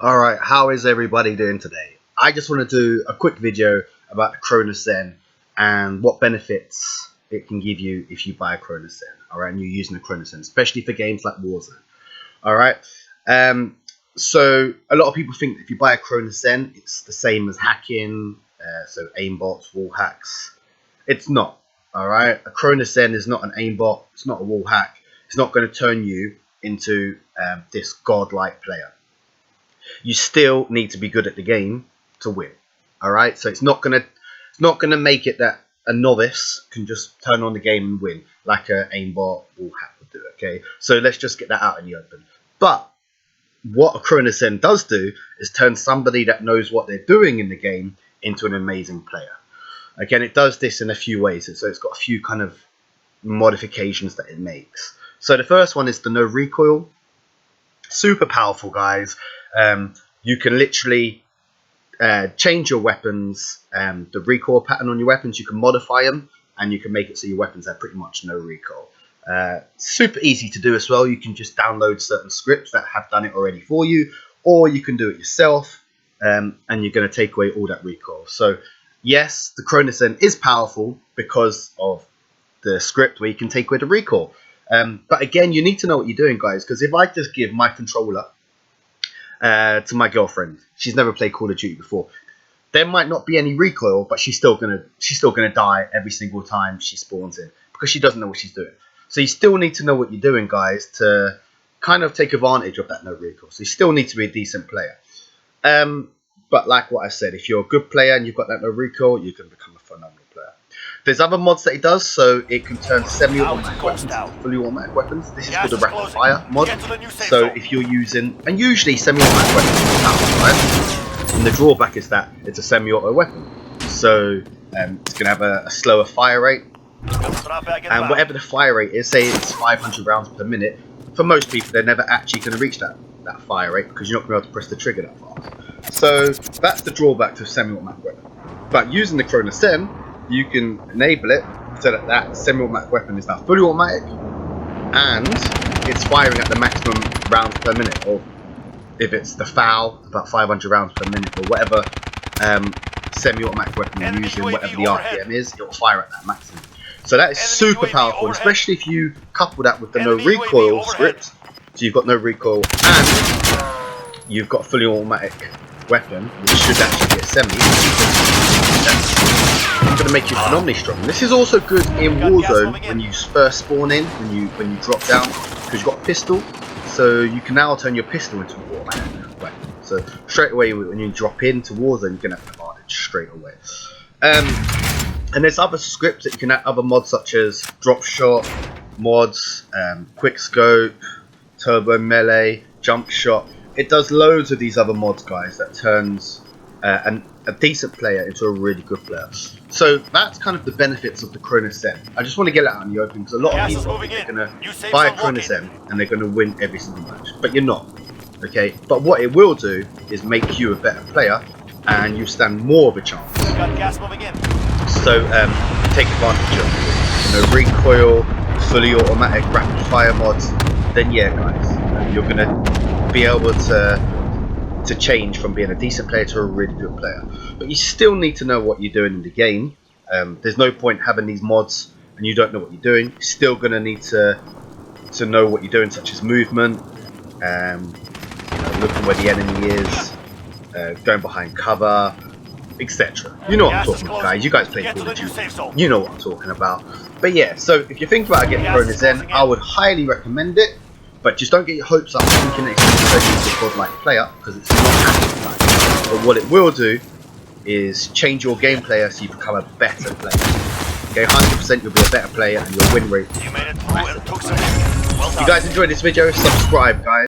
Alright, how is everybody doing today? I just want to do a quick video about the Cronus Zen and what benefits it can give you if you buy a Cronus Zen, alright, and you're using the Cronus Zen, especially for games like Warzone. Alright, so a lot of people think that if you buy a Cronus Zen, it's the same as hacking, so aimbots, wall hacks. It's not, alright? A Cronus Zen is not an aimbot, it's not a wall hack, it's not going to turn you into this godlike player. You still need to be good at the game to win. Alright, so it's not gonna make it that a novice can just turn on the game and win like a aimbot wall hack would do. Okay, so let's just get that out in the open. But what a Cronus Zen does do is turn somebody that knows what they're doing in the game into an amazing player. Again, it does this in a few ways, so it's got a few kind of modifications that it makes. So the first one is the no recoil. Super powerful, guys. You can literally change your weapons, the recoil pattern on your weapons. You can modify them, and you can make it so your weapons have pretty much no recoil. Super easy to do as well. You can just download certain scripts that have done it already for you, or you can do it yourself, and you're going to take away all that recoil. So yes, the Cronus Zen is powerful because of the script where you can take away the recoil. But again, you need to know what you're doing, guys, because if I just give my controller to my girlfriend, she's never played Call of Duty before, there might not be any recoil, but she's still gonna die every single time she spawns in because she doesn't know what she's doing. So you still need to know what you're doing, guys, to kind of take advantage of that no recoil. So you still need to be a decent player. But like what I said, if you're a good player and you've got that no recoil, you can become a phenomenal player. There's other mods that it does, so it can turn semi-automatic weapons into fully automatic weapons. This is called the rapid fire mod. So if you're using, and usually semi-automatic weapons are powerful, right? And the drawback is that it's a semi-auto weapon, so it's going to have a slower fire rate. And whatever the fire rate is, say it's 500 rounds per minute, for most people they're never actually going to reach that fire rate because you're not going to be able to press the trigger that fast. So that's the drawback to a semi-automatic weapon. But using the Cronus Zen, you can enable it so that that semi-automatic weapon is now fully automatic and it's firing at the maximum rounds per minute, or if it's the FAL, about 500 rounds per minute, or whatever semi-automatic weapon you're using, whatever the RPM is, it'll fire at that maximum. So that is super powerful, especially if you couple that with the no recoil script. So you've got no recoil and you've got a fully automatic weapon, which should actually be a semi. It's going to make you phenomenally strong. This is also good in Warzone when you first spawn in, when you drop down, because you've got a pistol. So you can now turn your pistol into an automatic weapon. So straight away when you drop into Warzone, you're going to have an advantage straight away. And there's other scripts that you can add, other mods such as drop shot mods, quick scope, turbo melee, jump shot. It does loads of these other mods, guys, that turns a decent player into a really good player. So that's kind of the benefits of the Cronus Zen. I just want to get it out in the open because a lot of people think they're going to buy a Cronus Zen and they're going to win every single match, but you're not. Okay, but what it will do is make you a better player and you stand more of a chance. So take advantage of recoil, fully automatic rapid fire mods. Then yeah, guys, you're going to be able to change from being a decent player to a really good player. But you still need to know what you're doing in the game. There's no point having these mods and you don't know what you're doing. You're still going to need to know what you're doing, such as movement, looking where the enemy is, going behind cover, etc. You know what I'm talking about, guys. You guys play Call of Duty. You know what I'm talking about. But yeah, so if you think about getting Cronus Zen, I would highly recommend it. But just don't get your hopes up thinking it's going to turn you into a godlike player, because it's not actually like that. But what it will do is change your gameplay so you become a better player. Okay, 100% you'll be a better player and your win rate will be massive. If you guys enjoyed this video, subscribe, guys.